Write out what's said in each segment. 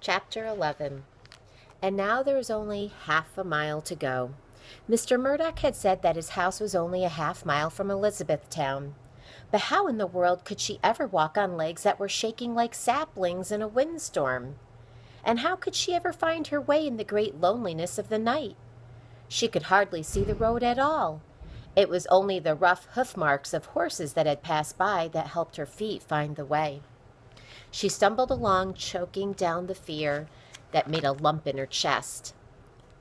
Chapter 11. And now there was only half a mile to go. Mr. Murdoch had said that his house was only a half mile from Elizabethtown. But how in the world could she ever walk on legs that were shaking like saplings in a windstorm? And how could she ever find her way in the great loneliness of the night? She could hardly see the road at all. It was only the rough hoof marks of horses that had passed by that helped her feet find the way. She stumbled along, choking down the fear that made a lump in her chest.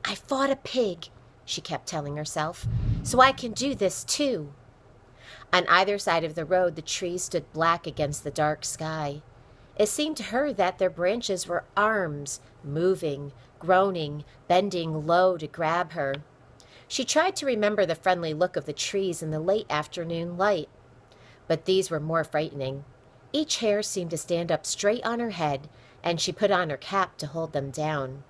"I fought a pig," she kept telling herself, "so I can do this too." On either side of the road, the trees stood black against the dark sky. It seemed to her that their branches were arms, moving, groaning, bending low to grab her. She tried to remember the friendly look of the trees in the late afternoon light, but these were more frightening. Each hair seemed to stand up straight on her head, and she put on her cap to hold them down.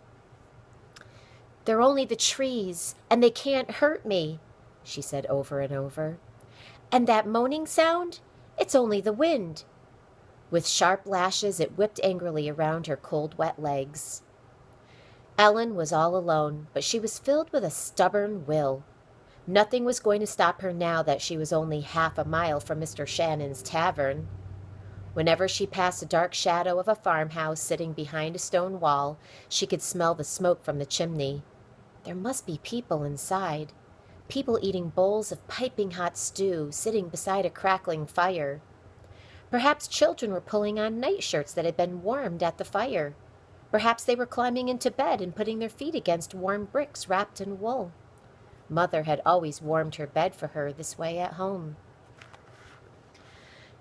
"They're only the trees, and they can't hurt me," she said over and over. "And that moaning sound? It's only the wind." With sharp lashes, it whipped angrily around her cold, wet legs. Ellen was all alone, but she was filled with a stubborn will. Nothing was going to stop her now that she was only half a mile from Mr. Shannon's tavern. Whenever she passed the dark shadow of a farmhouse sitting behind a stone wall, she could smell the smoke from the chimney. There must be people inside. People eating bowls of piping hot stew, sitting beside a crackling fire. Perhaps children were pulling on nightshirts that had been warmed at the fire. Perhaps they were climbing into bed and putting their feet against warm bricks wrapped in wool. Mother had always warmed her bed for her this way at home.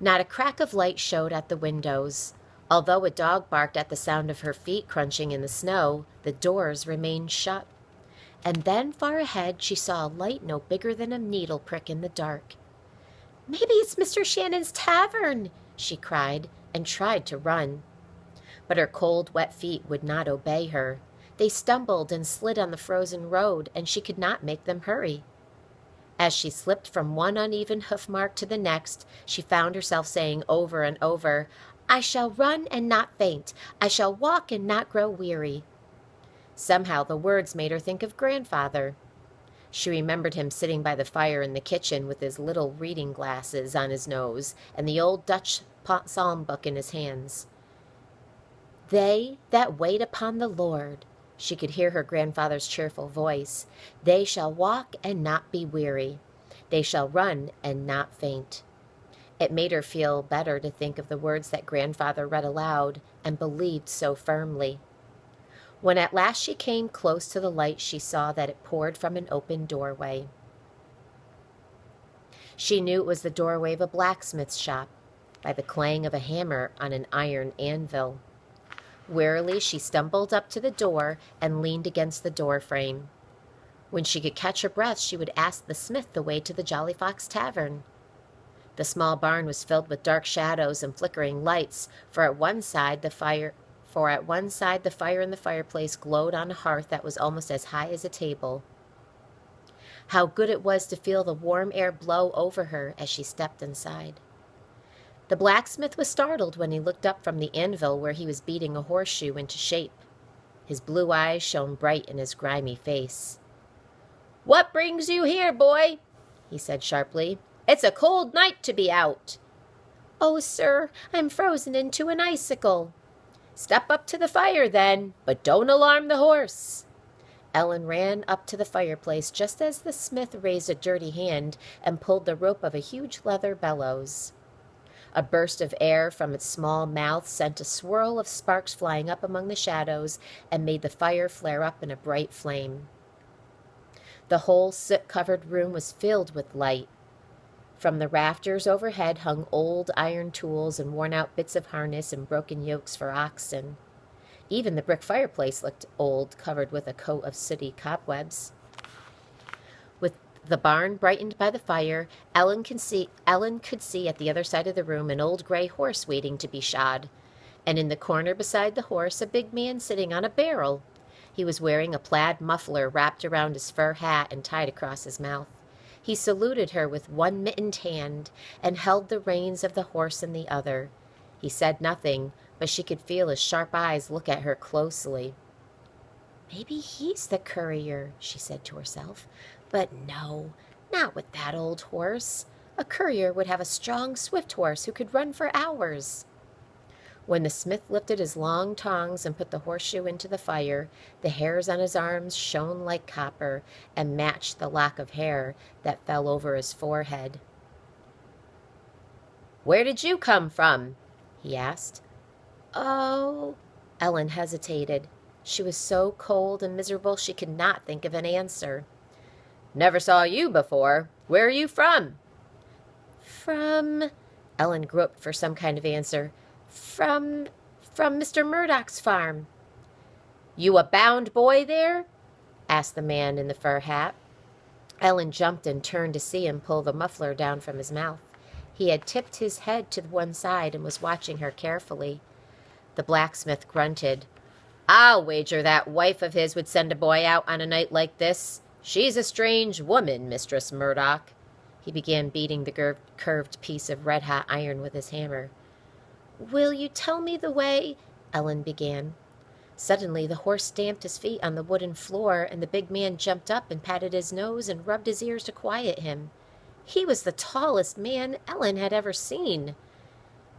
Not a crack of light showed at the windows. Although a dog barked at the sound of her feet crunching in the snow, the doors remained shut. And then far ahead she saw a light no bigger than a needle prick in the dark. "Maybe it's Mr. Shannon's tavern," she cried, and tried to run. But her cold, wet feet would not obey her. They stumbled and slid on the frozen road, and she could not make them hurry. As she slipped from one uneven hoof mark to the next, she found herself saying over and over, "I shall run and not faint. I shall walk and not grow weary." Somehow the words made her think of Grandfather. She remembered him sitting by the fire in the kitchen with his little reading glasses on his nose and the old Dutch psalm book in his hands. "They that wait upon the Lord," she could hear her grandfather's cheerful voice, "they shall walk and not be weary. They shall run and not faint." It made her feel better to think of the words that Grandfather read aloud and believed so firmly. When at last she came close to the light, she saw that it poured from an open doorway. She knew it was the doorway of a blacksmith's shop by the clang of a hammer on an iron anvil. Wearily, she stumbled up to the door and leaned against the door frame. When she could catch her breath, she would ask the smith the way to the Jolly Fox Tavern. The small barn was filled with dark shadows and flickering lights, for at one side the fire in the fireplace glowed on a hearth that was almost as high as a table. How good it was to feel the warm air blow over her as she stepped inside. The blacksmith was startled when he looked up from the anvil where he was beating a horseshoe into shape. His blue eyes shone bright in his grimy face. "What brings you here, boy?" he said sharply. "It's a cold night to be out." "Oh, sir, I'm frozen into an icicle." "Step up to the fire, then, but don't alarm the horse." Ellen ran up to the fireplace just as the smith raised a dirty hand and pulled the rope of a huge leather bellows. A burst of air from its small mouth sent a swirl of sparks flying up among the shadows and made the fire flare up in a bright flame. The whole soot-covered room was filled with light. From the rafters overhead hung old iron tools and worn-out bits of harness and broken yokes for oxen. Even the brick fireplace looked old, covered with a coat of sooty cobwebs. With the barn brightened by the fire, Ellen could see at the other side of the room an old gray horse waiting to be shod, and in the corner beside the horse a big man sitting on a barrel. He was wearing a plaid muffler wrapped around his fur hat and tied across his mouth. He saluted her with one mittened hand and held the reins of the horse in the other. He said nothing, but she could feel his sharp eyes look at her closely. "Maybe he's the courier," she said to herself. "But no, not with that old horse. A courier would have a strong, swift horse who could run for hours." When the smith lifted his long tongs and put the horseshoe into the fire, the hairs on his arms shone like copper and matched the lock of hair that fell over his forehead. "Where did you come from?" he asked. "Oh," Ellen hesitated. She was so cold and miserable she could not think of an answer. "Never saw you before. Where are you from?" "From," Ellen groped for some kind of answer. From Mr. Murdoch's farm." "You a bound boy there?" asked the man in the fur hat. Ellen jumped and turned to see him pull the muffler down from his mouth. He had tipped his head to one side and was watching her carefully. The blacksmith grunted. "I'll wager that wife of his would send a boy out on a night like this. She's a strange woman, Mistress Murdoch." He began beating the curved piece of red-hot iron with his hammer. "Will you tell me the way?" Ellen began. Suddenly the horse stamped his feet on the wooden floor, and the big man jumped up and patted his nose and rubbed his ears to quiet him. He was the tallest man Ellen had ever seen.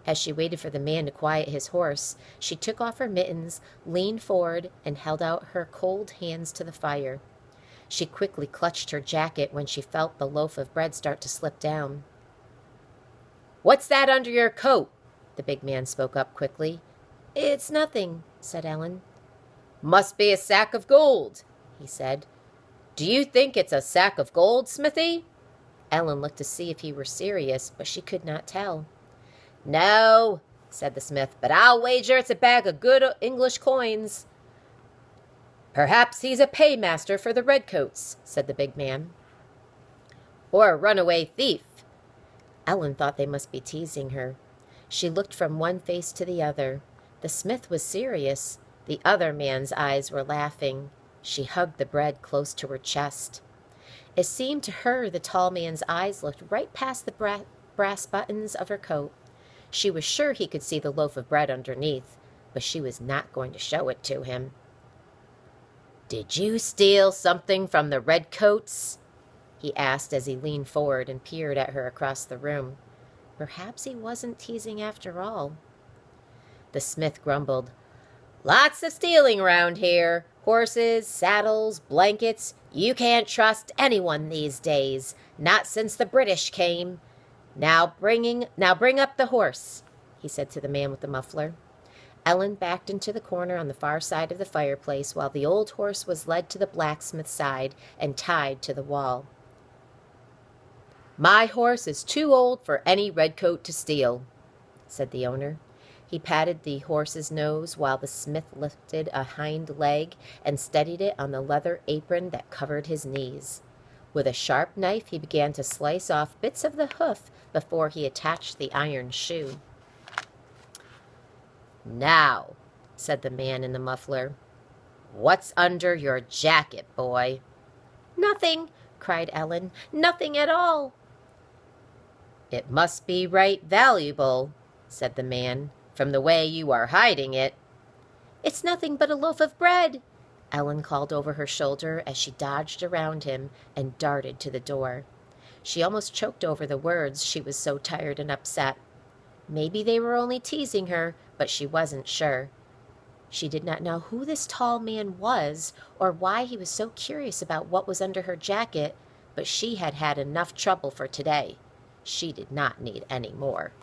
As she waited for the man to quiet his horse, she took off her mittens, leaned forward, and held out her cold hands to the fire. She quickly clutched her jacket when she felt the loaf of bread start to slip down. "What's that under your coat?" The big man spoke up quickly. "It's nothing," said Ellen. "Must be a sack of gold," he said. "Do you think it's a sack of gold, Smithy?" Ellen looked to see if he were serious, but she could not tell. "No," said the smith, "but I'll wager it's a bag of good English coins." "Perhaps he's a paymaster for the redcoats," said the big man. "Or a runaway thief." Ellen thought they must be teasing her. She looked from one face to the other. The smith was serious. The other man's eyes were laughing. She hugged the bread close to her chest. It seemed to her the tall man's eyes looked right past the brass buttons of her coat. She was sure he could see the loaf of bread underneath, but she was not going to show it to him. "Did you steal something from the redcoats?" he asked as he leaned forward and peered at her across the room. Perhaps he wasn't teasing after all. The smith grumbled. "Lots of stealing around here. Horses, saddles, blankets. You can't trust anyone these days, not since the British came. Now bring up the horse," he said to the man with the muffler. Ellen backed into the corner on the far side of the fireplace while the old horse was led to the blacksmith's side and tied to the wall. "My horse is too old for any redcoat to steal," said the owner. He patted the horse's nose while the smith lifted a hind leg and steadied it on the leather apron that covered his knees. With a sharp knife, he began to slice off bits of the hoof before he attached the iron shoe. "Now," said the man in the muffler, "what's under your jacket, boy?" "Nothing," cried Ellen. "Nothing at all." "It must be right valuable," said the man, "from the way you are hiding it." "It's nothing but a loaf of bread," Ellen called over her shoulder as she dodged around him and darted to the door. She almost choked over the words, she was so tired and upset. Maybe they were only teasing her, but she wasn't sure. She did not know who this tall man was or why he was so curious about what was under her jacket, but she had had enough trouble for today. She did not need any more.